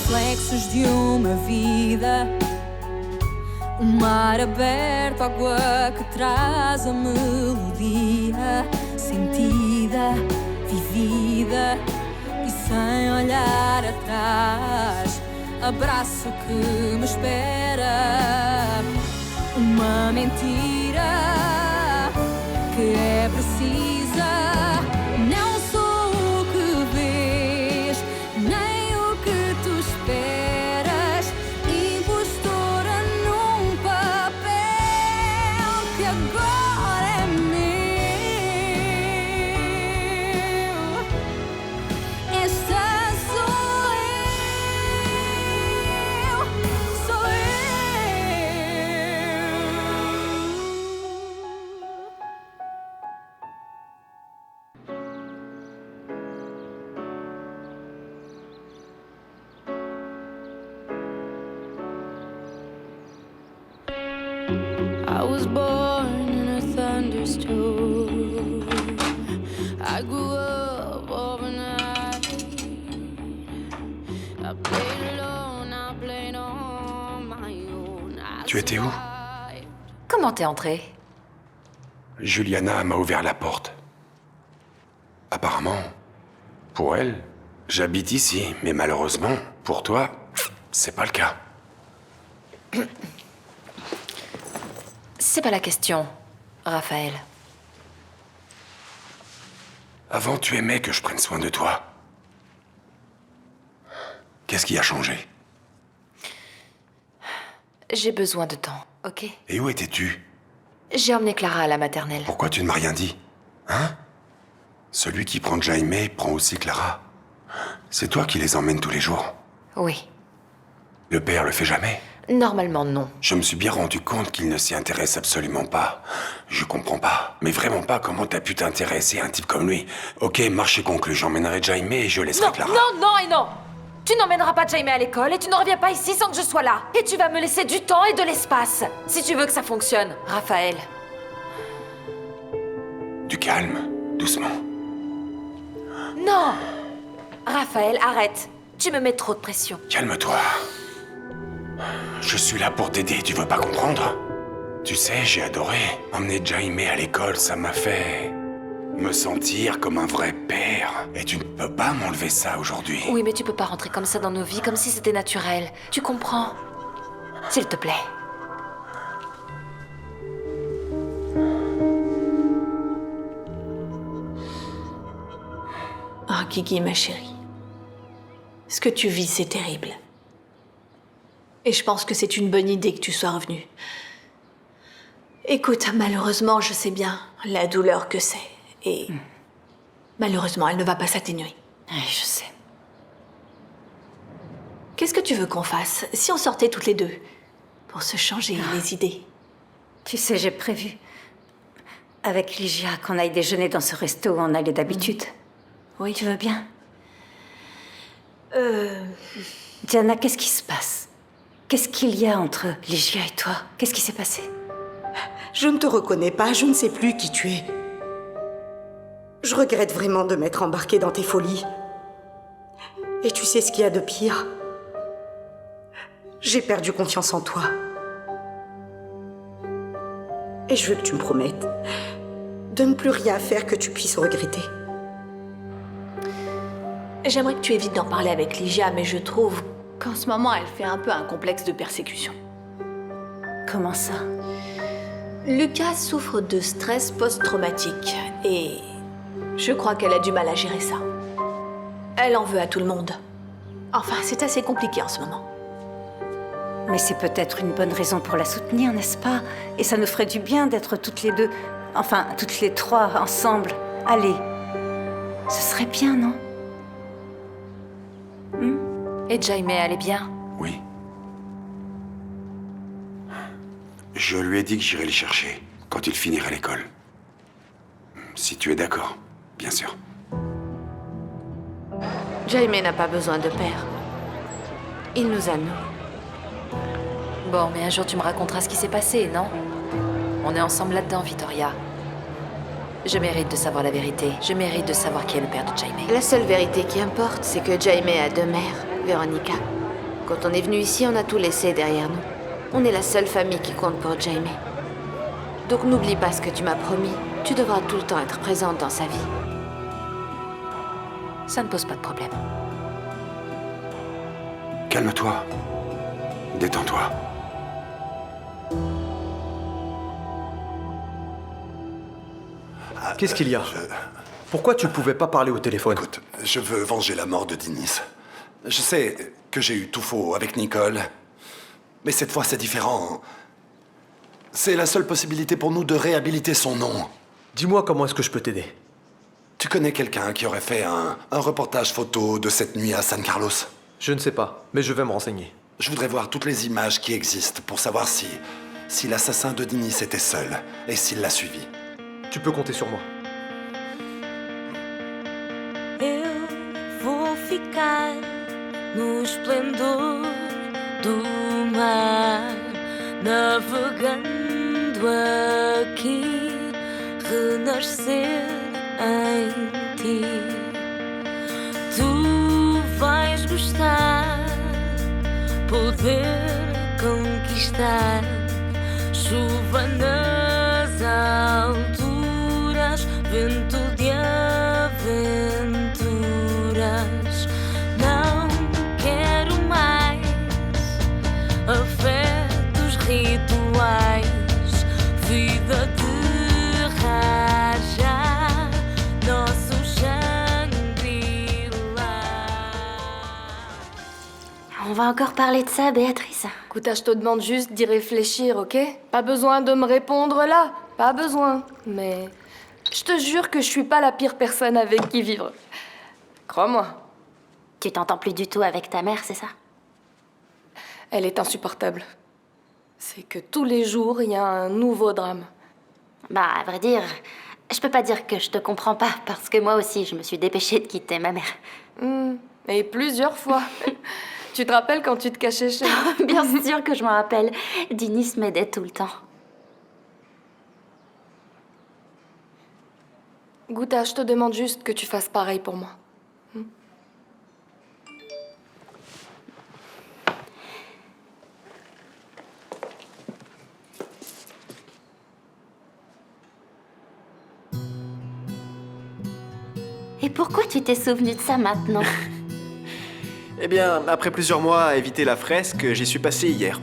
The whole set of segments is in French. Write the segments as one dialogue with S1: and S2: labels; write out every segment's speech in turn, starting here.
S1: reflexos de uma vida. O mar aberto, água que traz a melodia sentida, vivida e sem olhar atrás. Abraço que me espera. Uma mentira que é precisa. Não sou o que vês, nem o que tu esperas. Impostora num papel que agora é meu. Esta sou eu, sou eu. I was born in a thunderstorm. I grew up overnight. I played alone, I played on my own.
S2: Tu étais où?
S3: Comment t'es entré?
S2: Juliana m'a ouvert la porte. Apparemment, pour elle, j'habite ici, mais malheureusement, pour toi, c'est pas le cas.
S3: C'est pas la question, Raphaël.
S2: Avant, tu aimais que je prenne soin de toi. Qu'est-ce qui a changé?
S3: J'ai besoin de temps, ok?
S2: Et où étais-tu?
S3: J'ai emmené Clara à la maternelle.
S2: Pourquoi tu ne m'as rien dit? Hein? Celui qui prend Jaime prend aussi Clara. C'est toi qui les emmènes tous les jours.
S3: Oui.
S2: Le père le fait jamais.
S3: Normalement, non.
S2: Je me suis bien rendu compte qu'il ne s'y intéresse absolument pas. Je comprends pas, mais vraiment pas comment t'as pu t'intéresser à un type comme lui. Ok, marché conclu, j'emmènerai Jaime et je laisserai
S3: Non,
S2: Clara.
S3: non, non et non! Tu n'emmèneras pas Jaime à l'école et tu ne reviens pas ici sans que je sois là. Et tu vas me laisser du temps et de l'espace, si tu veux que ça fonctionne, Raphaël.
S2: Du calme, doucement.
S3: Non! Raphaël, arrête. Tu me mets trop de pression.
S2: Calme-toi. Je suis là pour t'aider, tu veux pas comprendre? Tu sais, j'ai adoré. Emmener Jaime à l'école, ça m'a fait me sentir comme un vrai père. Et tu ne peux pas m'enlever ça aujourd'hui.
S3: Oui, mais tu peux pas rentrer comme ça dans nos vies, comme si c'était naturel. Tu comprends? S'il te plaît.
S4: Ah, Guigui, ma chérie. Ce que tu vis, c'est terrible. Et je pense que c'est une bonne idée que tu sois revenue. Écoute, malheureusement, je sais bien la douleur que c'est. Et malheureusement, elle ne va pas s'atténuer.
S3: Oui, je sais.
S4: Qu'est-ce que tu veux qu'on fasse si on sortait toutes les deux? Pour se changer les idées.
S5: Tu sais, j'ai prévu avec Ligia qu'on aille déjeuner dans ce resto où on allait d'habitude.
S4: Oui.
S5: Tu veux bien? Diana, qu'est-ce qui se passe? Qu'est-ce qu'il y a entre Ligia et toi? Qu'est-ce qui s'est passé?
S6: Je ne te reconnais pas, je ne sais plus qui tu es. Je regrette vraiment de m'être embarquée dans tes folies. Et tu sais ce qu'il y a de pire? J'ai perdu confiance en toi. Et je veux que tu me promettes de ne plus rien faire que tu puisses regretter.
S4: J'aimerais que tu évites d'en parler avec Ligia, mais je trouve qu'en ce moment, elle fait un peu un complexe de persécution.
S5: Comment ça?
S4: Lucas souffre de stress post-traumatique et je crois qu'elle a du mal à gérer ça. Elle en veut à tout le monde. Enfin, c'est assez compliqué en ce moment.
S5: Mais c'est peut-être une bonne raison pour la soutenir, n'est-ce pas? Et ça nous ferait du bien d'être toutes les deux, enfin, toutes les trois ensemble. Allez, ce serait bien, non?
S3: Et Jaime allait bien?
S2: Oui. Je lui ai dit que j'irais le chercher quand il finirait l'école. Si tu es d'accord, bien sûr.
S3: Jaime n'a pas besoin de père. Il nous a, nous. Bon, mais un jour tu me raconteras ce qui s'est passé, non? On est ensemble là-dedans, Victoria. Je mérite de savoir la vérité. Je mérite de savoir qui est le père de Jaime.
S7: La seule vérité qui importe, c'est que Jaime a deux mères, Veronica
S3: Quand on est venu ici, on a tout laissé derrière nous. On est la seule famille qui compte pour Jamie. Donc n'oublie pas ce que tu m'as promis. Tu devras tout le temps être présente dans sa vie. Ça ne pose pas de problème.
S2: Calme-toi. Détends-toi.
S7: Qu'est-ce qu'il y a? Pourquoi tu pouvais pas parler au téléphone?
S8: Écoute, je veux venger la mort de Denise. Je sais que j'ai eu tout faux avec Nicole, mais cette fois c'est différent. C'est la seule possibilité pour nous de réhabiliter son nom.
S7: Dis-moi comment est-ce que je peux t'aider?
S8: Tu connais quelqu'un qui aurait fait un reportage photo de cette nuit à San Carlos?
S7: Je ne sais pas, mais je vais me renseigner.
S8: Je voudrais voir toutes les images qui existent pour savoir si l'assassin de Denise était seul et s'il l'a suivi.
S7: Tu peux compter sur moi.
S1: Eu vou ficar no esplendor do mar, navegando aqui, renascer em ti. Tu vais gostar, poder conquistar, chuva nas alturas, vento de aventuras. Não quero mais afetos rituais, vida de raja, nosso Shangri-La.
S9: On va encore parler de ça, Béatrice.
S3: Écoute, je te demande juste d'y réfléchir, ok? Pas besoin de me répondre là, pas besoin. Mais je te jure que je suis pas la pire personne avec qui vivre. Crois-moi.
S9: Tu t'entends plus du tout avec ta mère, c'est ça?
S3: Elle est insupportable. C'est que tous les jours, il y a un nouveau drame.
S9: Bah, à vrai dire, je peux pas dire que je te comprends pas, parce que moi aussi, je me suis dépêchée de quitter ma mère.
S3: Et plusieurs fois. Tu te rappelles quand tu te cachais chez moi?
S9: Bien sûr que je m'en rappelle. Denise m'aidait tout le temps.
S3: Gouta, je te demande juste que tu fasses pareil pour moi.
S9: Et pourquoi tu t'es souvenu de ça maintenant?
S10: Eh bien, après plusieurs mois à éviter la fresque, j'y suis passé hier.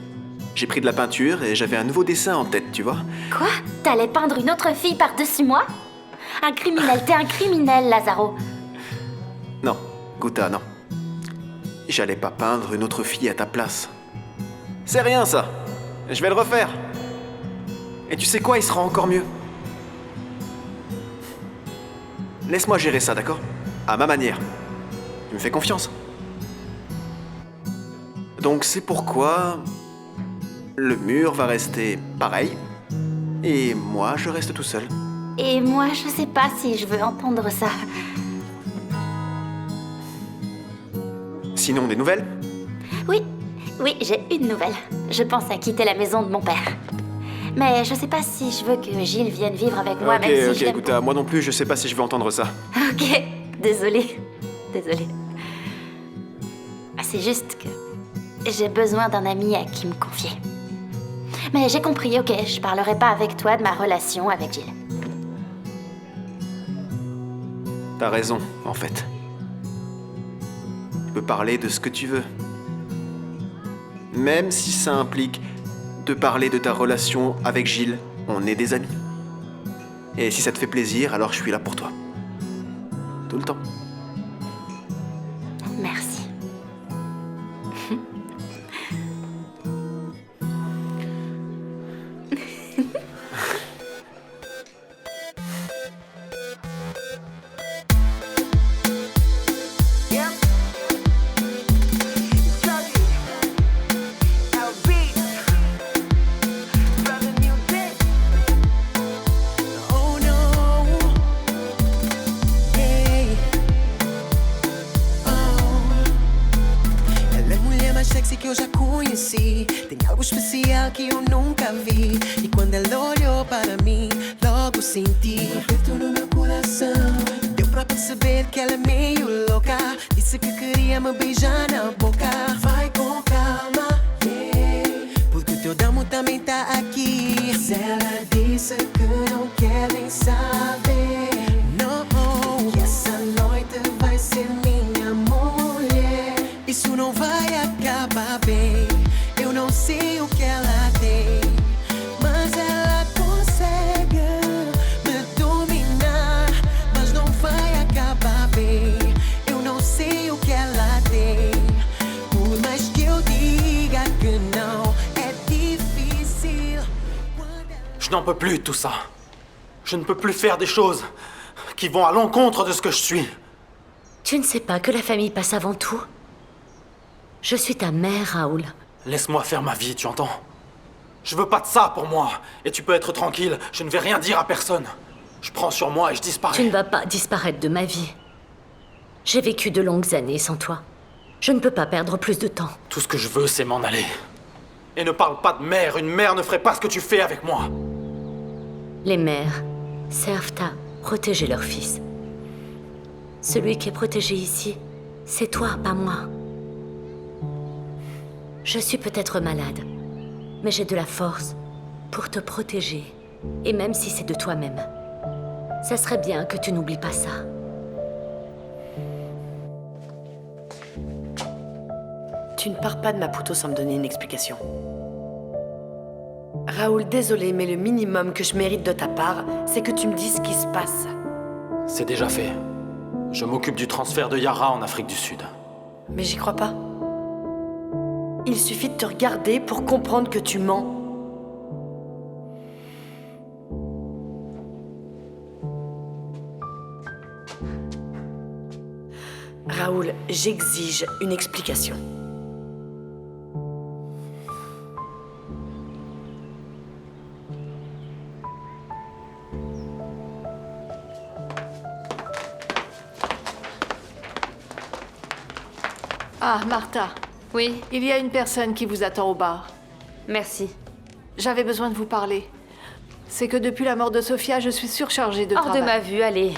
S10: J'ai pris de la peinture et j'avais un nouveau dessin en tête, tu vois.
S9: Quoi? T'allais peindre une autre fille par-dessus moi? Un criminel, t'es un criminel, Lazaro.
S10: Non, Gouta, non. J'allais pas peindre une autre fille à ta place. C'est rien, ça. Je vais le refaire. Et tu sais quoi, il sera encore mieux. Laisse-moi gérer ça, d'accord? À ma manière. Tu me fais confiance. Donc c'est pourquoi le mur va rester pareil et moi je reste tout seul.
S9: Et moi, je sais pas si je veux entendre ça.
S10: Sinon, des nouvelles?
S9: Oui, j'ai une nouvelle. Je pense à quitter la maison de mon père. Mais je sais pas si je veux que Gilles vienne vivre avec moi, même si je
S10: Ok,
S9: l'aime
S10: écoute, moi non plus, je sais pas si je veux entendre ça.
S9: Ok, désolée. C'est juste que j'ai besoin d'un ami à qui me confier. Mais j'ai compris, ok, je parlerai pas avec toi de ma relation avec Gilles.
S10: T'as raison, en fait. Tu peux parler de ce que tu veux. Même si ça implique de parler de ta relation avec Gilles, on est des amis. Et si ça te fait plaisir, alors je suis là pour toi. Tout le temps.
S9: Merci.
S11: Que eu já conheci. Tem algo especial que eu nunca vi. E quando ela olhou para mim, logo senti um aperto no meu coração. Deu pra perceber que ela é meio louca. Disse que queria me beijar na boca. Vai com calma. Mas ela disse que não quer nem saber. Não, que essa noite vai ser minha mulher. Isso não vai acabar bem. Eu não sei o que ela tem, mas ela consegue me dominar. Mas não vai acabar bem. Eu não sei o que ela tem. Por mais que eu diga que não, é difícil.
S10: Je n'en peux plus de tout ça. Je ne peux plus faire des choses qui vont à l'encontre de ce que je suis.
S12: Tu ne sais pas que la famille passe avant tout? Je suis ta mère, Raoul.
S10: Laisse-moi faire ma vie, tu entends? Je veux pas de ça pour moi. Et tu peux être tranquille, je ne vais rien dire à personne. Je prends sur moi et je disparais.
S12: Tu ne vas pas disparaître de ma vie. J'ai vécu de longues années sans toi. Je ne peux pas perdre plus de temps.
S10: Tout ce que je veux, c'est m'en aller. Et ne parle pas de mère. Une mère ne ferait pas ce que tu fais avec moi.
S12: Les mères servent à protéger leur fils. Celui qui est protégé ici, c'est toi, pas moi. Je suis peut-être malade, mais j'ai de la force pour te protéger. Et même si c'est de toi-même, ça serait bien que tu n'oublies pas ça.
S13: Tu ne pars pas de Maputo sans me donner une explication. Raoul, désolé, mais le minimum que je mérite de ta part, c'est que tu me dises ce qui se passe.
S10: C'est déjà fait. Je m'occupe du transfert de Yara en Afrique du Sud.
S13: Mais j'y crois pas. Il suffit de te regarder pour comprendre que tu mens. Raoul, j'exige une explication.
S4: Ah, Martha.
S3: Oui,
S4: Il y a une personne qui vous attend au bar.
S3: merci.
S4: J'avais besoin de vous parler. C'est que depuis la mort de Sophia, je suis surchargée de
S3: Hors
S4: travail.
S3: de ma vue, allez.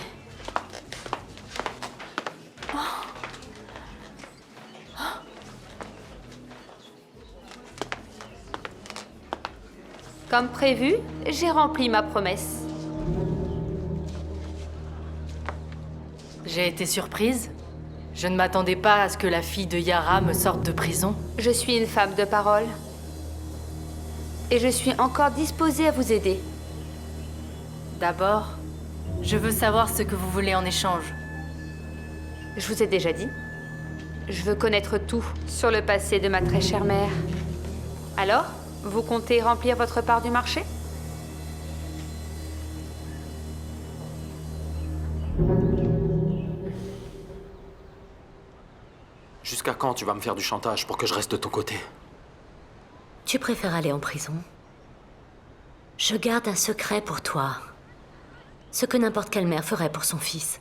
S3: Comme prévu, j'ai rempli ma promesse.
S14: J'ai été surprise. Je ne m'attendais pas à ce que la fille de Yara me sorte de prison.
S3: Je suis une femme de parole. Et je suis encore disposée à vous aider.
S14: D'abord, je veux savoir ce que vous voulez en échange.
S3: Je vous ai déjà dit. Je veux connaître tout sur le passé de ma très chère mère. Alors, vous comptez remplir votre part du marché ?
S10: Jusqu'à quand tu vas me faire du chantage pour que je reste de ton côté?
S12: Tu préfères aller en prison? Je garde un secret pour toi. Ce que n'importe quelle mère ferait pour son fils.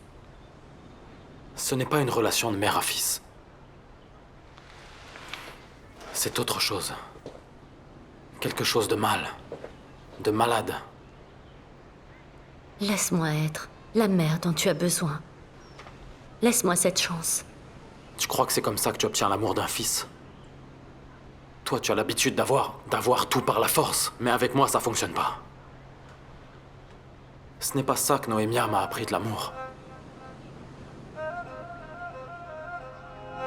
S10: Ce n'est pas une relation de mère à fils. C'est autre chose. Quelque chose de mal. De malade.
S12: Laisse-moi être la mère dont tu as besoin. Laisse-moi cette chance.
S10: Tu crois que c'est comme ça que tu obtiens l'amour d'un fils? Toi, tu as l'habitude d'avoir tout par la force. Mais avec moi, ça fonctionne pas. Ce n'est pas ça que Noémia m'a appris de l'amour.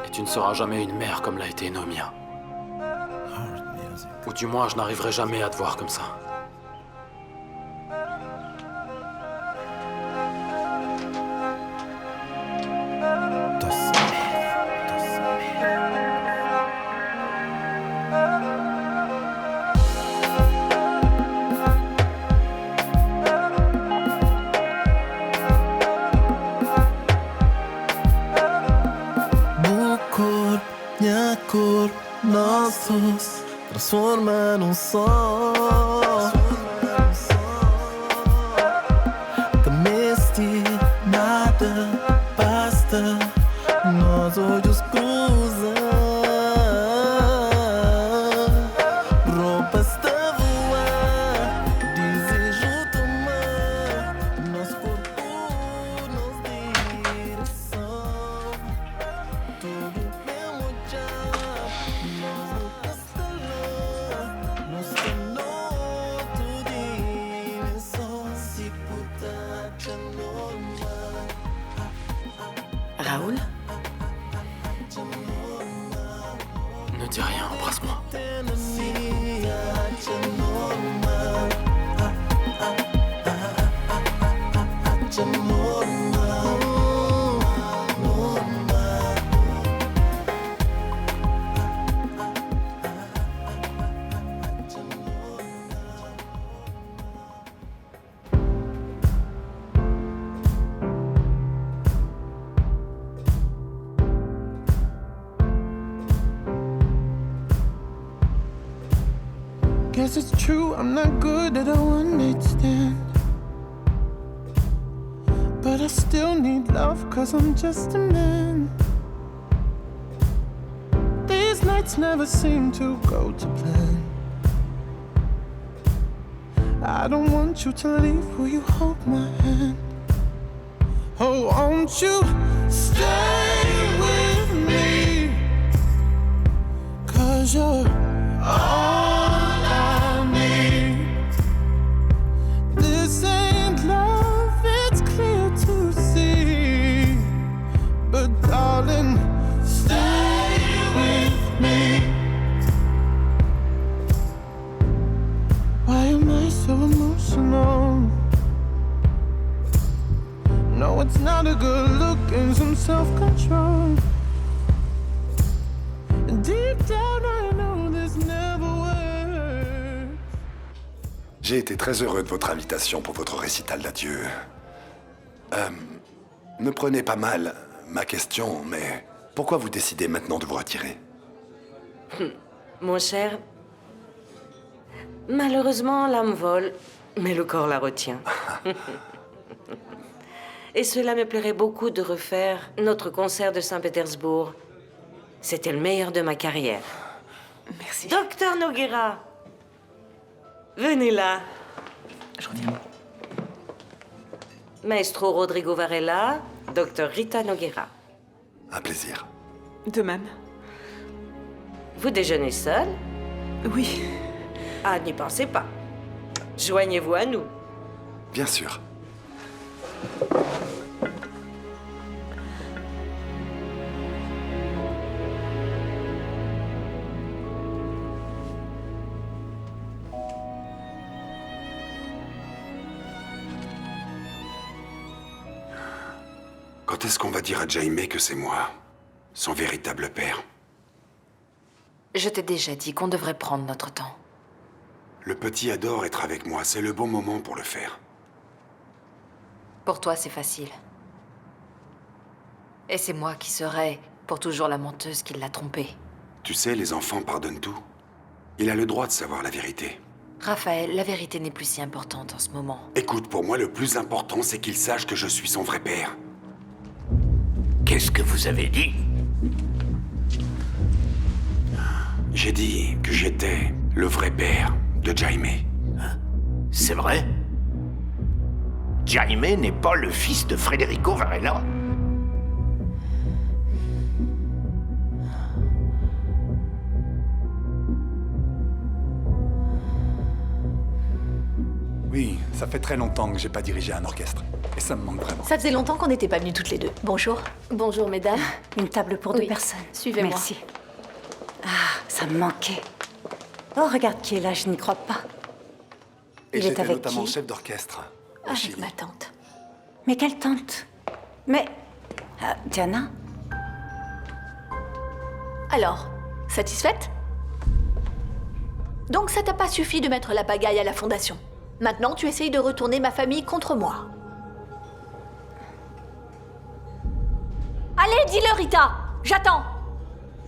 S10: Et tu ne seras jamais une mère comme l'a été Noémia. Ou du moins, je n'arriverai jamais à te voir comme ça.
S11: Bucur, minha cor, nossos transforma num só. Temeste, nada basta, nós olhos cruzam. Roupas-te a voar, desejo tomar nosso corpo, nos direção. Tudo mesmo já, nós nunca estalou, nos tornou tudo.
S10: Ne dis rien, embrasse-moi.
S11: Guess it's true, I'm not good at a one-night stand. But I still need love, cause I'm just a man. These nights never seem to go to plan. I don't want you to leave, will you hold my hand? Oh, won't you stay with me? Cause you're all I need. This ain't love, it's clear to see. But darling, stay with me. Why am I so emotional? No, it's not a good look and some self-control. Deep down I know this never works.
S8: J'ai été très heureux de votre invitation pour votre récital d'adieu. Ne prenez pas mal ma question, mais pourquoi vous décidez maintenant de vous retirer?
S12: Mon cher, malheureusement, l'âme vole, mais le corps la retient. Et cela me plairait beaucoup de refaire notre concert de Saint-Pétersbourg. C'était le meilleur de ma carrière.
S6: Merci.
S12: Docteur Noguera, venez là.
S6: Je reviens.
S12: Maestro Rodrigo Varela, Docteur Rita Noguera.
S8: Un plaisir.
S6: De même.
S12: Vous déjeunez seul?
S6: Oui.
S12: Ah, n'y pensez pas. Joignez-vous à nous.
S8: Bien sûr.
S2: Quand est-ce qu'on va dire à Jaime que c'est moi, son véritable père?
S3: Je t'ai déjà dit qu'on devrait prendre notre temps.
S2: Le petit adore être avec moi, c'est le bon moment pour le faire.
S3: Pour toi, c'est facile. Et c'est moi qui serai pour toujours la menteuse qui l'a trompé.
S2: Tu sais, les enfants pardonnent tout. Il a le droit de savoir la vérité.
S3: Raphaël, la vérité n'est plus si importante en ce moment.
S2: Écoute, pour moi, le plus important, c'est qu'il sache que je suis son vrai père.
S15: Qu'est-ce que vous avez dit?
S2: J'ai dit que j'étais le vrai père de Jaime.
S15: C'est vrai? Jaime n'est pas le fils de Federico Varela?
S16: Oui, ça fait très longtemps que j'ai pas dirigé un orchestre. Et ça me manque vraiment.
S4: Ça faisait longtemps qu'on n'était pas venues toutes les deux. Bonjour.
S5: Bonjour, mesdames. Une table pour deux personnes.
S4: Suivez-moi.
S5: Merci. Ah, ça me manquait. Oh, regarde qui est là, je n'y crois pas.
S8: Et
S5: Il est
S8: j'étais
S5: avec
S8: notamment
S5: qui?
S8: chef d'orchestre au
S4: Avec
S8: Chili.
S4: ma tante.
S5: Mais quelle tante? Mais... Diana?
S4: Alors, satisfaite? Donc ça t'a pas suffi de mettre la pagaille à la fondation. Maintenant, tu essayes de retourner ma famille contre moi. Allez, dis-le, Rita! J'attends!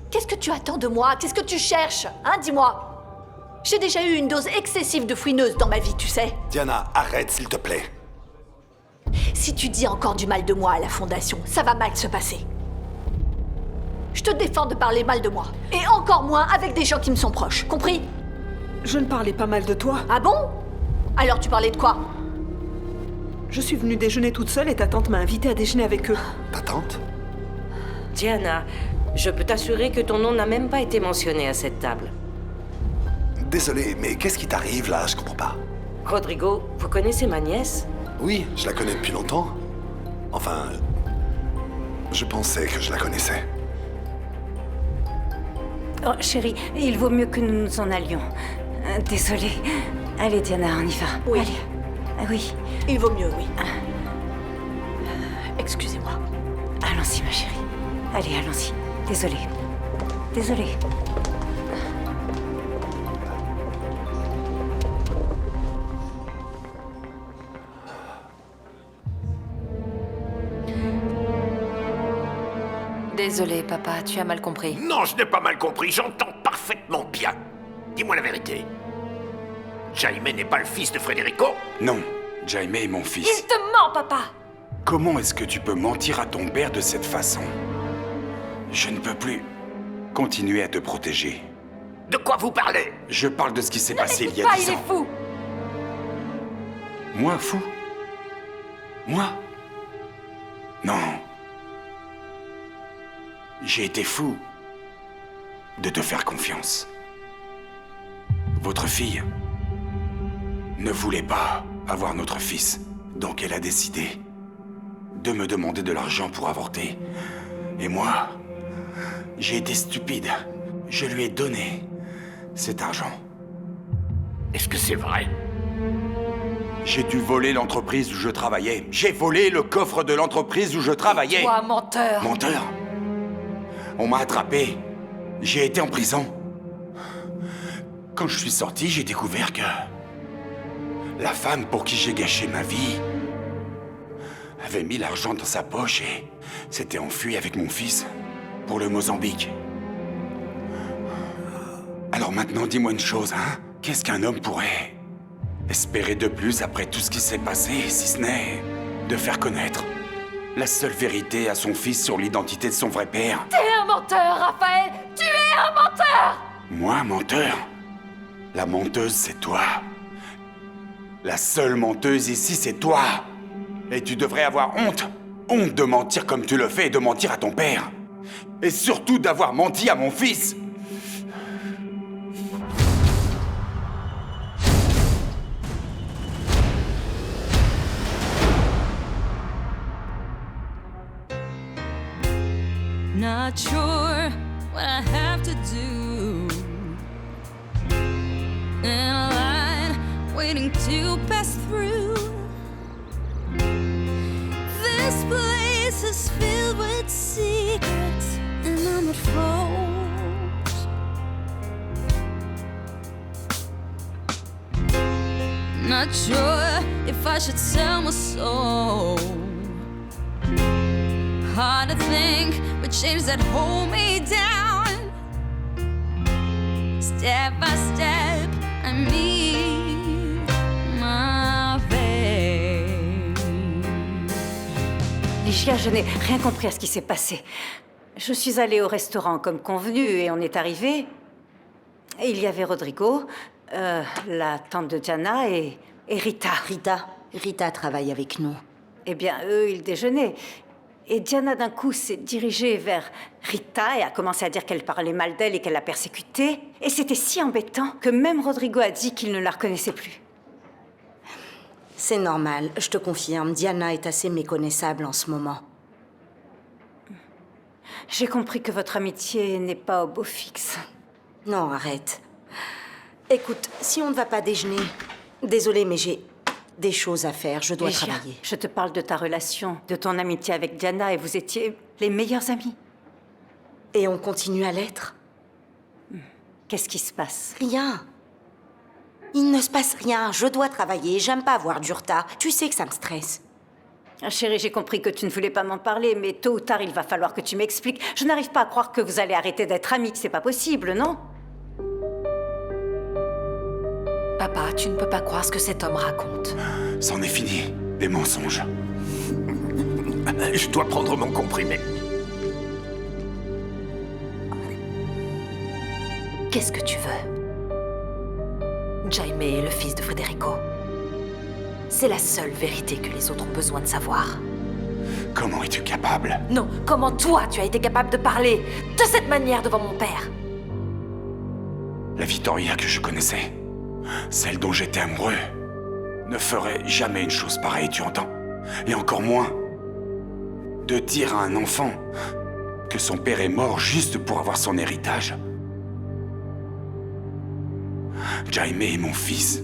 S4: Qu'est-ce que tu attends de moi? Qu'est-ce que tu cherches? Hein, dis-moi! J'ai déjà eu une dose excessive de fouineuse dans ma vie, tu sais.
S8: Diana, arrête, s'il te plaît.
S4: Si tu dis encore du mal de moi à la fondation, ça va mal se passer. Je te défends de parler mal de moi. Et encore moins avec des gens qui me sont proches, compris?
S6: Je ne parlais pas mal de toi.
S4: Ah bon? Alors tu parlais de quoi?
S6: Je suis venue déjeuner toute seule et ta tante m'a invitée à déjeuner avec eux.
S8: Ta tante?
S12: Diana, je peux t'assurer que ton nom n'a même pas été mentionné à cette table.
S8: Désolé, mais qu'est-ce qui t'arrive là? Je comprends pas.
S12: Rodrigo, vous connaissez ma nièce?
S8: Oui, je la connais depuis longtemps. Enfin, je pensais que je la connaissais.
S5: Oh, chérie, il vaut mieux que nous nous en allions. Désolée. Allez, Diana, on y va.
S4: Oui.
S5: Allez. Ah oui.
S4: Il vaut mieux, oui. Excusez-moi.
S5: Allons-y, ma chérie. Allez, allons-y. Désolée. Désolée.
S3: Désolé, papa, tu as mal compris.
S15: Non, je n'ai pas mal compris, j'entends parfaitement bien. Dis-moi la vérité. Jaime n'est pas le fils de Federico?
S2: Non, Jaime est mon fils.
S3: Il te ment, papa!
S2: Comment est-ce que tu peux mentir à ton père de cette façon? Je ne peux plus continuer à te protéger.
S15: De quoi vous parlez?
S2: Je parle de ce qui s'est passé il y a
S3: Pas,
S2: 10
S3: il
S2: ans.
S3: est fou!
S2: Moi, fou? Moi? Non. J'ai été fou de te faire confiance. Votre fille ne voulait pas avoir notre fils, donc elle a décidé de me demander de l'argent pour avorter. Et moi, j'ai été stupide. Je lui ai donné cet argent.
S15: Est-ce que c'est vrai?
S2: J'ai dû voler l'entreprise où je travaillais. J'ai volé le coffre de l'entreprise où je travaillais.
S3: Toi, menteur!
S2: Menteur? On m'a attrapé. J'ai été en prison. Quand je suis sorti, j'ai découvert que la femme pour qui j'ai gâché ma vie avait mis l'argent dans sa poche et s'était enfuie avec mon fils pour le Mozambique. Alors maintenant, dis-moi une chose, hein? Qu'est-ce qu'un homme pourrait espérer de plus après tout ce qui s'est passé, si ce n'est de faire connaître la seule vérité à son fils sur l'identité de son vrai père?
S3: T'es un menteur, Raphaël! Tu es un menteur!
S2: Moi, menteur? La menteuse, c'est toi. La seule menteuse ici, c'est toi. Et tu devrais avoir honte. Honte de mentir comme tu le fais et de mentir à ton père. Et surtout d'avoir menti à mon fils.
S1: Not sure what I have to do. In a line waiting to pass through. This place is filled with secrets, and I'm at fault. Not sure if I should sell my soul. Hard to think, but chains that hold me down. Step by step, I meet my fate.
S5: Ligia, je n'ai rien compris à ce qui s'est passé. Je suis allée au restaurant comme convenu et on est arrivé. Et il y avait Rodrigo, la tante de Diana et Rita.
S6: Rita travaille avec nous.
S5: Eh bien, eux, ils déjeunaient. Et Diana, d'un coup, s'est dirigée vers Rita et a commencé à dire qu'elle parlait mal d'elle et qu'elle la persécutait. Et c'était si embêtant que même Rodrigo a dit qu'il ne la reconnaissait plus.
S6: C'est normal, je te confirme. Diana est assez méconnaissable en ce moment.
S5: J'ai compris que votre amitié n'est pas au beau fixe.
S6: Non, arrête. Écoute, si on ne va pas déjeuner... Désolée, mais j'ai des choses à faire. Je dois
S5: Ligia,
S6: travailler.
S5: je te parle de ta relation, de ton amitié avec Diana, et vous étiez les meilleurs amis.
S6: Et on continue à l'être?
S5: Qu'est-ce qui se passe?
S6: Rien. Il ne se passe rien. Je dois travailler. J'aime pas avoir du retard. Tu sais que ça me stresse.
S5: Ah, chérie, j'ai compris que tu ne voulais pas m'en parler, mais tôt ou tard, il va falloir que tu m'expliques. Je n'arrive pas à croire que vous allez arrêter d'être amis. C'est pas possible, non?
S3: Papa, tu ne peux pas croire ce que cet homme raconte.
S2: C'en est fini, des mensonges.
S15: Je dois prendre mon comprimé.
S3: Qu'est-ce que tu veux? Jaime est le fils de Federico. C'est la seule vérité que les autres ont besoin de savoir.
S2: Comment es-tu capable?
S3: Non, comment toi tu as été capable de parler de cette manière devant mon père?
S2: La Vittoria que je connaissais, celle dont j'étais amoureux, ne ferait jamais une chose pareille, tu entends? Et encore moins de dire à un enfant que son père est mort juste pour avoir son héritage. Jaime est mon fils.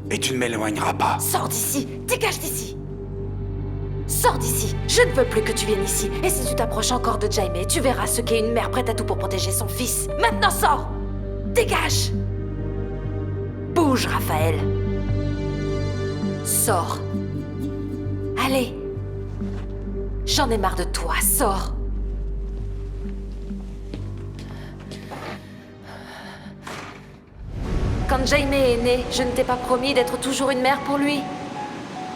S2: Et tu ne m'éloigneras pas.
S3: Sors d'ici! Dégage d'ici! Sors d'ici! Je ne veux plus que tu viennes ici. Et si tu t'approches encore de Jaime, tu verras ce qu'est une mère prête à tout pour protéger son fils. Maintenant sors! Dégage! Bouge, Raphaël! Sors! Allez! J'en ai marre de toi, sors! Quand Jaime est né, je ne t'ai pas promis d'être toujours une mère pour lui.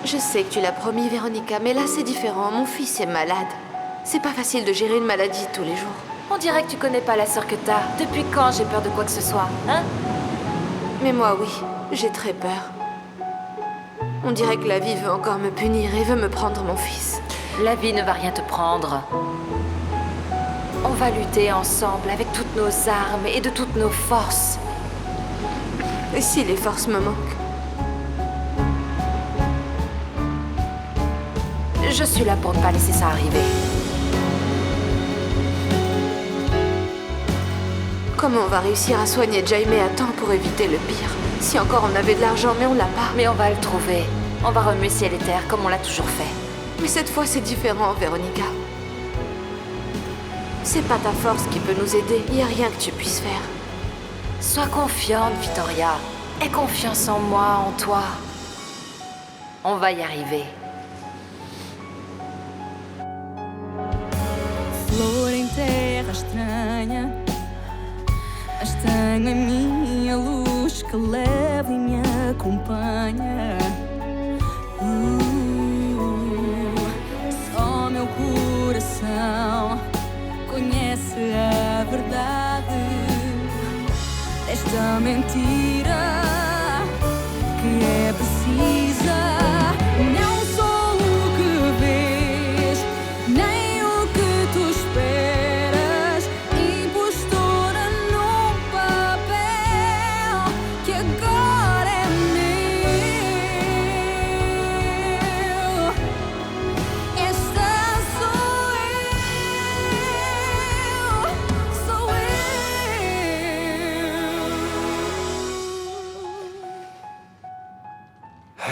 S3: Je sais que tu l'as promis, Véronica, mais là c'est différent. Mon fils est malade. C'est pas facile de gérer une maladie tous les jours. On dirait que tu connais pas la sœur que t'as. Depuis quand j'ai peur de quoi que ce soit, hein? Mais moi, oui, j'ai très peur. On dirait que la vie veut encore me punir et veut me prendre mon fils. La vie ne va rien te prendre. On va lutter ensemble avec toutes nos armes et de toutes nos forces. Et si les forces me manquent? Je suis là pour ne pas laisser ça arriver. Comment on va réussir à soigner Jaime à temps pour éviter le pire? Si encore on avait de l'argent, mais on l'a pas. Mais on va le trouver. On va remuer ciel et terre comme on l'a toujours fait. Mais cette fois, c'est différent, Véronica. C'est pas ta force qui peut nous aider. Y a rien que tu puisses faire. Sois confiante, Victoria. Aie confiance en moi, en toi. On va y arriver.
S1: Flor em terra estranha, mas tenho em mim a luz que leva e me acompanha. Só meu coração conhece a verdade desta mentira que é precisa. Não sou o que vês, nem o que tu esperas, impostora num papel que agora é meu. Esta sou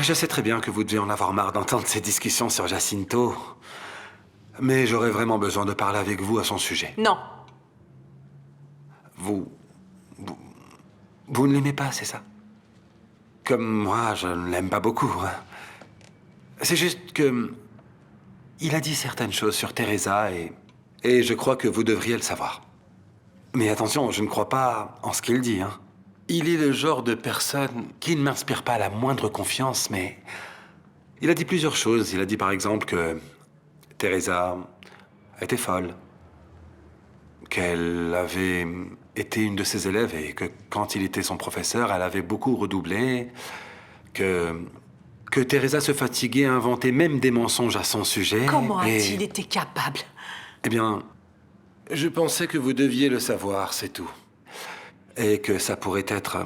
S2: Je sais très bien que vous devez en avoir marre d'entendre ces discussions sur Jacinto. Mais j'aurais vraiment besoin de parler avec vous à son sujet.
S13: Non.
S2: Vous ne l'aimez pas, c'est ça? Comme moi, je ne l'aime pas beaucoup. Hein. C'est juste que... il a dit certaines choses sur Teresa et je crois que vous devriez le savoir. Mais attention, je ne crois pas en ce qu'il dit, hein. Il est le genre de personne qui ne m'inspire pas la moindre confiance, mais... il a dit plusieurs choses. Il a dit par exemple que Teresa était folle, qu'elle avait été une de ses élèves et que quand il était son professeur, elle avait beaucoup redoublé, que Teresa se fatiguait à inventer même des mensonges à son sujet.
S13: Comment a-t-il été capable?
S2: Eh bien, je pensais que vous deviez le savoir, c'est tout. Et que ça pourrait être...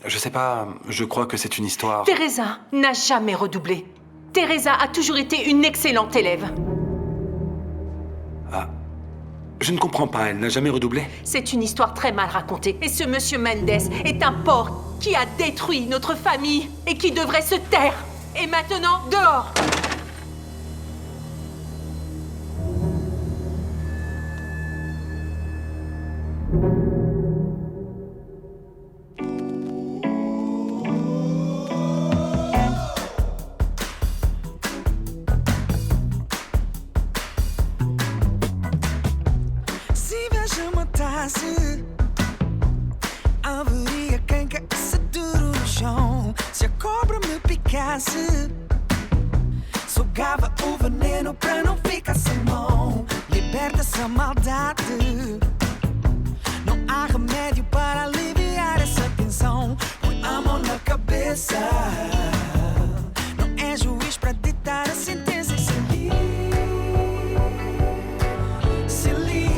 S2: je sais pas, je crois que c'est une histoire...
S13: Teresa n'a jamais redoublé. Teresa a toujours été une excellente élève.
S2: Ah, je ne comprends pas, elle n'a jamais redoublé?
S13: C'est une histoire très mal racontée. Et ce monsieur Mendes est un porc qui a détruit notre famille et qui devrait se taire. Et maintenant, dehors!
S11: Haveria quem caísse duro no chão se a cobra me picasse. Sugava o veneno pra não ficar sem mão. Liberta essa maldade. Não há remédio para aliviar essa tensão. Põe a mão na cabeça. Não é juiz pra ditar a sentença e ser livre. Ser livre.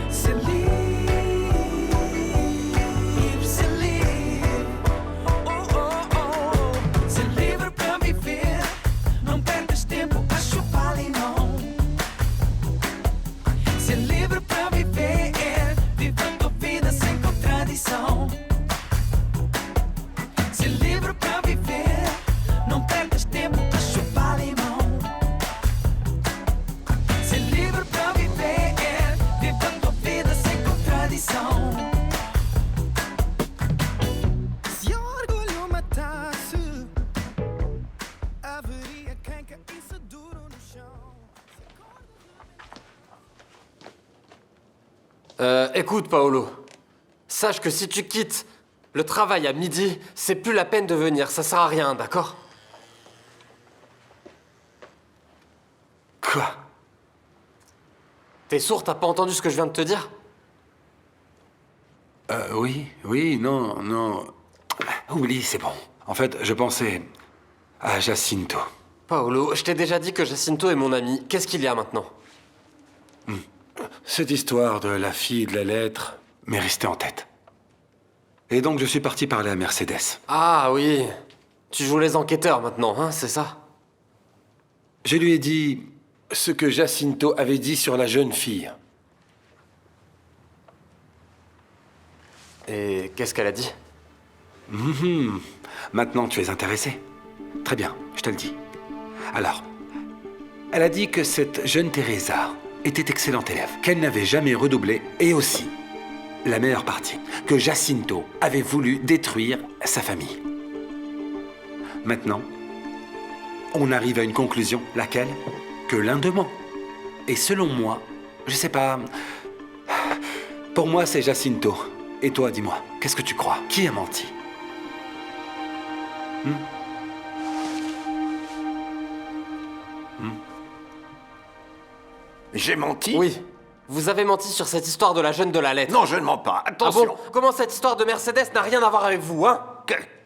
S11: Ser livre. Ser livre. Oh, oh, oh. Ser livre pra viver. Não percas tempo a chupar limão. Ser livre pra viver. Viva tua vida sem contradição.
S17: Écoute, Paolo. Sache que si tu quittes le travail à midi, c'est plus la peine de venir. Ça sert à rien, d'accord?
S2: Quoi?
S17: T'es sourd, t'as pas entendu ce que je viens de te dire?
S2: Oui, non. Oublie, c'est bon. En fait, je pensais à Jacinto.
S17: Paolo, je t'ai déjà dit que Jacinto est mon ami. Qu'est-ce qu'il y a maintenant?
S2: Cette histoire de la fille de la lettre m'est restée en tête. Et donc je suis parti parler à Mercedes.
S17: Ah oui. Tu joues les enquêteurs maintenant, hein, c'est ça?
S2: Je lui ai dit ce que Jacinto avait dit sur la jeune fille.
S17: Et qu'est-ce qu'elle a dit?
S2: Maintenant, tu es intéressé? Très bien, je te le dis. Alors, elle a dit que cette jeune Teresa était excellente élève, qu'elle n'avait jamais redoublé, et aussi, la meilleure partie, que Jacinto avait voulu détruire sa famille. Maintenant, on arrive à une conclusion, laquelle? Que l'un d'eux ment. Et selon moi, je sais pas... Pour moi, c'est Jacinto. Et toi, dis-moi, qu'est-ce que tu crois? Qui a menti?
S15: J'ai menti?
S17: Oui. Vous avez menti sur cette histoire de la jeune de la lettre.
S15: Non, je ne mens pas. Attention.
S17: Ah bon? Comment cette histoire de Mercedes n'a rien à voir avec vous, hein?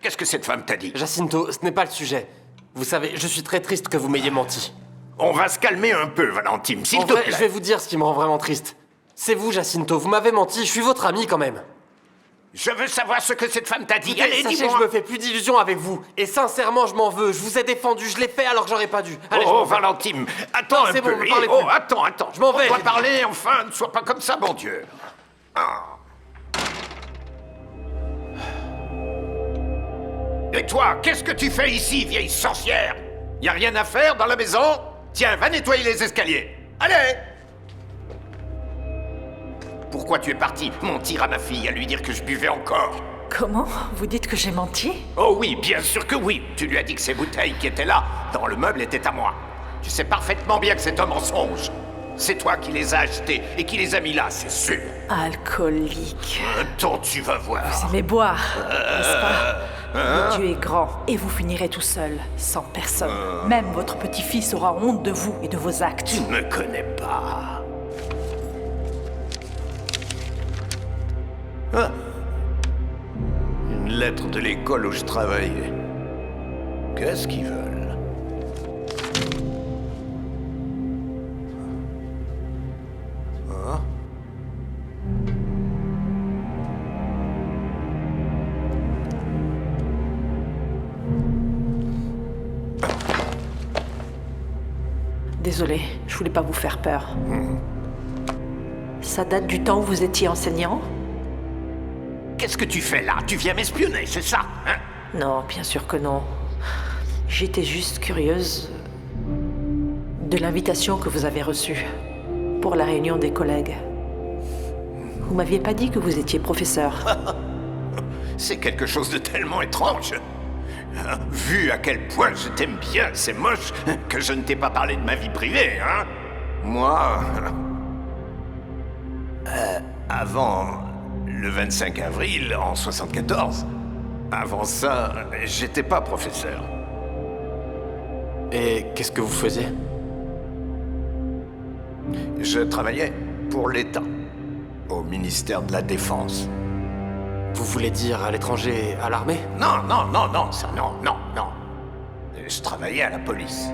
S15: Qu'est-ce que cette femme t'a dit?
S17: Jacinto, ce n'est pas le sujet. Vous savez, je suis très triste que vous m'ayez menti.
S15: On va se calmer un peu, Valentine, s'il te
S17: En vrai,
S15: plaît.
S17: je vais vous dire ce qui me rend vraiment triste. C'est vous, Jacinto. Vous m'avez menti. Je suis votre ami quand même.
S15: Je veux savoir ce que cette femme t'a dit.
S17: Écoutez,
S15: Allez,
S17: sachez
S15: dis-moi.
S17: que je me fais plus d'illusions avec vous. Et sincèrement, je m'en veux. Je vous ai défendu. Je l'ai fait alors que j'aurais pas dû. Allez, je m'en vais.
S15: Valentine, attends un
S17: c'est
S15: peu.
S17: bon, me parlez
S15: Oh,
S17: plus.
S15: attends.
S17: Je m'en vais.
S15: On doit parler, enfin, ne sois pas comme ça, bon Dieu. Ah. Et toi, qu'est-ce que tu fais ici, vieille sorcière? Y a rien à faire dans la maison? Tiens, va nettoyer les escaliers. Allez! Pourquoi tu es parti mentir à ma fille, à lui dire que je buvais encore?
S13: Comment? Vous dites que j'ai menti?
S15: Oh oui, bien sûr que oui. Tu lui as dit que ces bouteilles qui étaient là, dans le meuble, étaient à moi. Tu sais parfaitement bien que c'est un mensonge. C'est toi qui les as achetés et qui les as mis là, c'est sûr.
S13: Alcoolique.
S15: Attends, tu vas voir.
S13: Vous aimez boire, n'est-ce pas? Le Dieu est grand et vous finirez tout seul, sans personne. Même votre petit-fils aura honte de vous et de vos actes.
S15: Tu ne me connais pas. Ah. Une lettre de l'école où je travaillais. Qu'est-ce qu'ils veulent? Hein?
S13: Désolée, je voulais pas vous faire peur. Ça date du temps où vous étiez enseignant?
S15: Qu'est-ce que tu fais là? Tu viens m'espionner, c'est ça, hein?
S13: Non, bien sûr que non. J'étais juste curieuse de l'invitation que vous avez reçue pour la réunion des collègues. Vous m'aviez pas dit que vous étiez professeur.
S15: C'est quelque chose de tellement étrange. Vu à quel point je t'aime bien, c'est moche que je ne t'ai pas parlé de ma vie privée, hein? Moi... avant le 25 avril en 74, avant ça, j'étais pas professeur.
S17: Et qu'est-ce que vous faisiez?
S15: Je travaillais pour l'État, au ministère de la Défense.
S17: Vous voulez dire à l'étranger, à l'armée?
S15: Non, ça, non. Je travaillais à la police.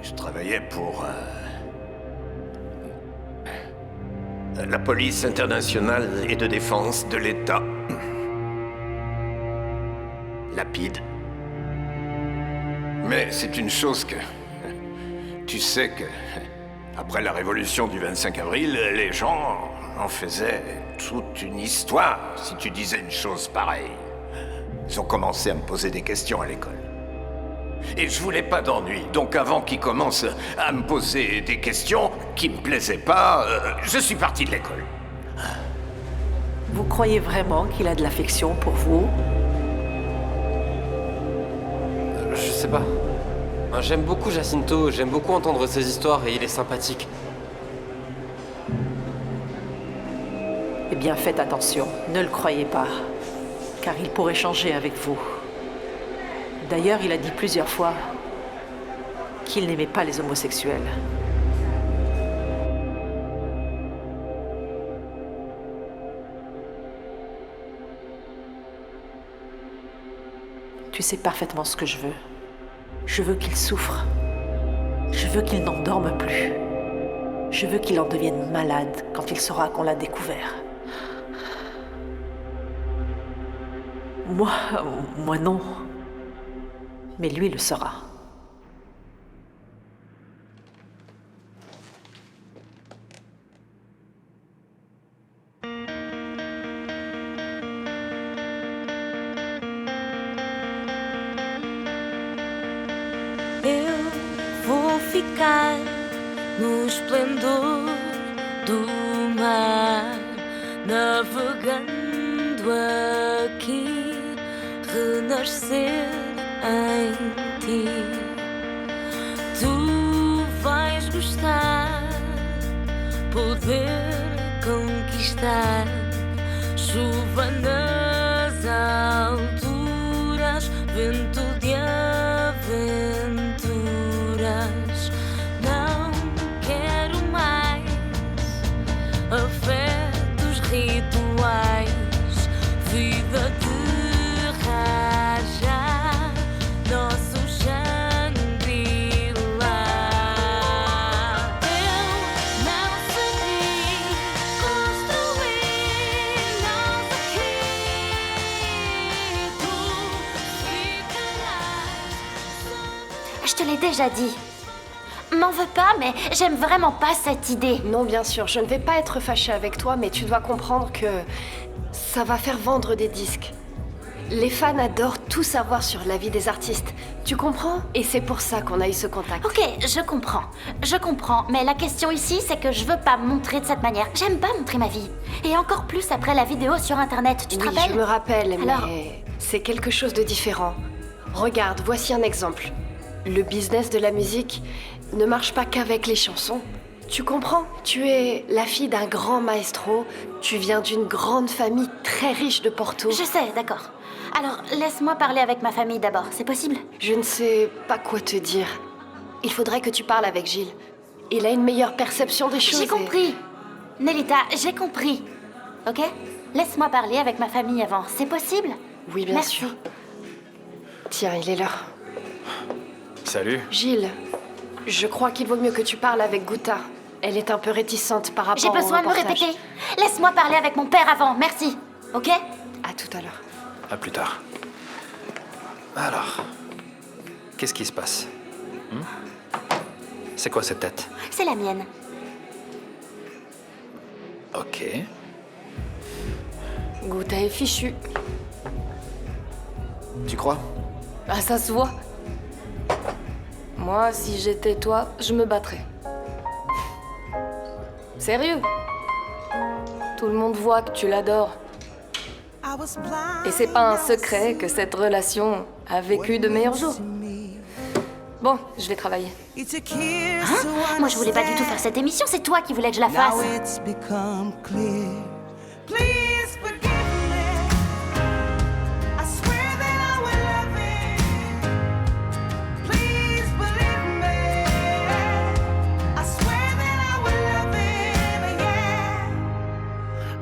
S15: Je travaillais pour... la police internationale et de défense de l'État. Lapide. Mais c'est une chose que... Tu sais que... Après la révolution du 25 avril, les gens en faisaient toute une histoire si tu disais une chose pareille. Ils ont commencé à me poser des questions à l'école. Et je voulais pas d'ennui, donc avant qu'ils commencent à me poser des questions qui me plaisaient pas, je suis parti de l'école.
S13: Vous croyez vraiment qu'il a de l'affection pour vous?
S17: Je sais pas. J'aime beaucoup Jacinto, j'aime beaucoup entendre ses histoires et il est sympathique.
S13: bien, faites attention. Ne le croyez pas, car il pourrait changer avec vous. D'ailleurs, il a dit plusieurs fois qu'il n'aimait pas les homosexuels. Tu sais parfaitement ce que je veux. Je veux qu'il souffre. Je veux qu'il n'en dorme plus. Je veux qu'il en devienne malade quand il saura qu'on l'a découvert. Moi non. Mais lui le saura.
S1: Eu vou ficar no esplendor do mar, navegando aqui, renascer em ti. Tu vais gostar, poder conquistar, chuva nas alturas, vento de aventuras. Não quero mais afetos rituais, vida de raja, nosso Shangri-La. Eu não sei construir nada aqui, tu ficarás.
S9: Je te l'ai déjà dit. M'en veux pas, mais j'aime vraiment pas cette idée.
S18: Non, bien sûr, je ne vais pas être fâchée avec toi, mais tu dois comprendre que ça va faire vendre des disques. Les fans adorent tout savoir sur la vie des artistes. Tu comprends? Et c'est pour ça qu'on a eu ce contact.
S9: Ok, je comprends. Mais la question ici, c'est que je veux pas me montrer de cette manière. J'aime pas montrer ma vie. Et encore plus après la vidéo sur Internet, tu te
S18: Oui,
S9: rappelles?
S18: je me rappelle,
S9: Alors...
S18: mais c'est quelque chose de différent. Regarde, voici un exemple. Le business de la musique ne marche pas qu'avec les chansons. Tu comprends? Tu es la fille d'un grand maestro, tu viens d'une grande famille très riche de Porto.
S9: Je sais, d'accord. Alors, laisse-moi parler avec ma famille d'abord, c'est possible?
S18: Je ne sais pas quoi te dire. Il faudrait que tu parles avec Gilles. Il a une meilleure perception des choses.
S9: J'ai compris. Nelita, j'ai compris. Ok? Laisse-moi parler avec ma famille avant, c'est possible?
S18: Oui, bien
S9: Merci.
S18: sûr. Tiens, il est l'heure.
S10: Salut.
S18: Gilles, je crois qu'il vaut mieux que tu parles avec Guta. Elle est un peu réticente par rapport
S9: J'ai
S18: au
S9: besoin de me
S18: reportage.
S9: répéter. Laisse-moi parler avec mon père avant, merci. Ok?
S18: À tout à l'heure.
S10: À plus tard. Alors, qu'est-ce qui se passe? C'est quoi cette tête?
S9: C'est la mienne.
S10: Ok.
S18: Guta est fichu.
S10: Tu crois?
S14: Ah, ça se voit. Moi, si j'étais toi, je me battrais. Sérieux. Tout le monde voit que tu l'adores. Et c'est pas un secret que cette relation a vécu de meilleurs jours. Bon, je vais travailler.
S9: Hein? Moi, je voulais pas du tout faire cette émission, c'est toi qui voulais que je la fasse.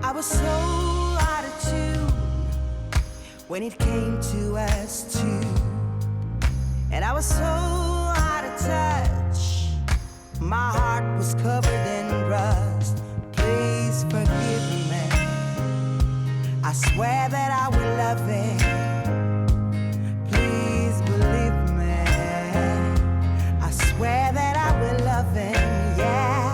S11: I was so out of tune when it came to us two, and I was so out of touch. My heart was covered in rust. Please forgive me. I swear that I will love it. Please believe me. I swear that I will love him. Yeah.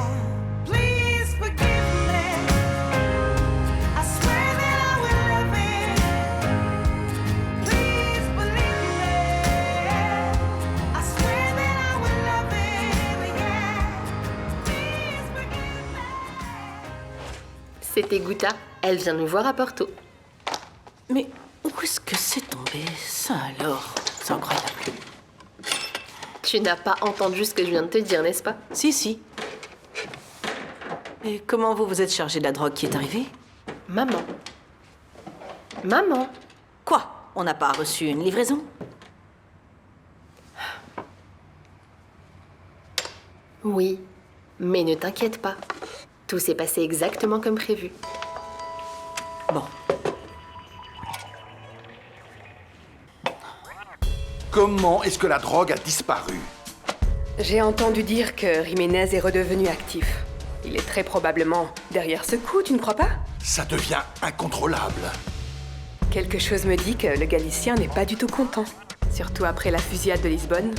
S18: C'était Guta. Elle vient nous voir à Porto.
S13: Mais où est-ce que c'est tombé, ça alors? C'est incroyable.
S18: Tu n'as pas entendu ce que je viens de te dire, n'est-ce pas?
S13: Si. Et comment vous vous êtes chargé de la drogue qui est arrivée?
S18: Maman. Maman.
S4: Quoi? On n'a pas reçu une livraison?
S18: Oui, mais ne t'inquiète pas. Tout s'est passé exactement comme prévu.
S4: Bon.
S8: Comment est-ce que la drogue a disparu?
S19: J'ai entendu dire que Jiménez est redevenu actif. Il est très probablement derrière ce coup, tu ne crois pas?
S8: Ça devient incontrôlable.
S19: Quelque chose me dit que le Galicien n'est pas du tout content. Surtout après la fusillade de Lisbonne.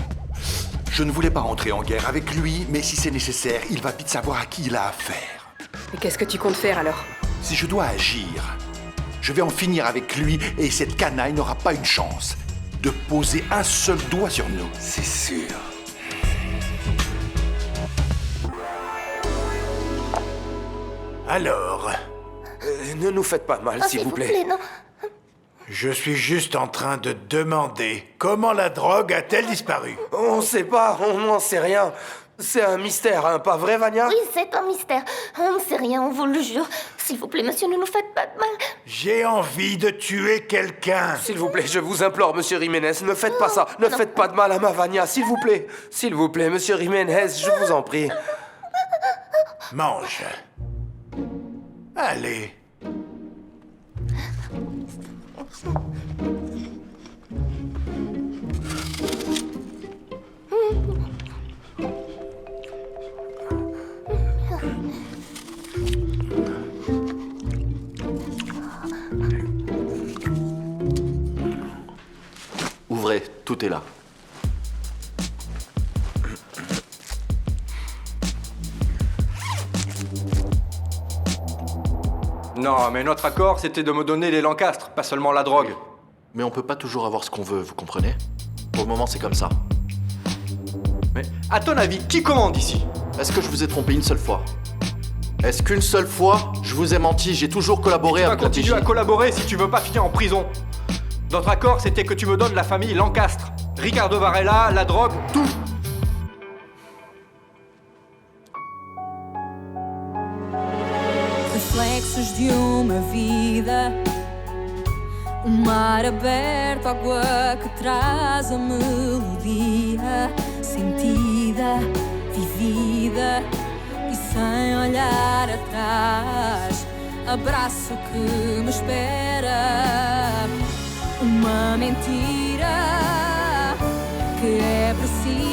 S8: Je ne voulais pas entrer en guerre avec lui, mais si c'est nécessaire, il va vite savoir à qui il a affaire.
S19: Et qu'est-ce que tu comptes faire alors?
S8: Si je dois agir, je vais en finir avec lui et cette canaille n'aura pas une chance de poser un seul doigt sur nous.
S2: C'est sûr.
S20: Alors, ne nous faites pas mal, s'il vous plaît.
S9: Non.
S20: Je suis juste en train de demander comment la drogue a-t-elle disparu?
S17: On sait pas, on n'en sait rien. C'est un mystère, hein, pas vrai, Vania?
S9: Oui, c'est un mystère. On ne sait rien, on vous le jure. S'il vous plaît, monsieur, ne nous faites pas de mal.
S20: J'ai envie de tuer quelqu'un.
S17: S'il vous plaît, je vous implore, monsieur Jiménez, ne faites pas ça. Ne faites pas de mal à ma Vania, s'il vous plaît. S'il vous plaît, monsieur Jiménez, je vous en prie.
S20: Mange. Allez.
S10: Ouvrez, tout est là.
S7: Non, mais notre accord, c'était de me donner les Lancastres, pas seulement la drogue.
S10: Mais on peut pas toujours avoir ce qu'on veut, vous comprenez? Pour le moment, c'est comme ça.
S7: Mais à ton avis, qui commande ici?
S10: Est-ce que je vous ai trompé une seule fois? Est-ce qu'une seule fois, je vous ai menti? J'ai toujours collaboré avec la PJ.
S7: Tu vas continuer à collaborer si tu veux pas finir en prison. Notre accord, c'était que tu me donnes la famille Lancastre. Ricardo Varela, la drogue, tout.
S1: Reflexos de uma vida, mar aberto, água que traz a melodia, sentida, vivida e sem olhar atrás. Abraço que me espera, uma mentira que é precisa.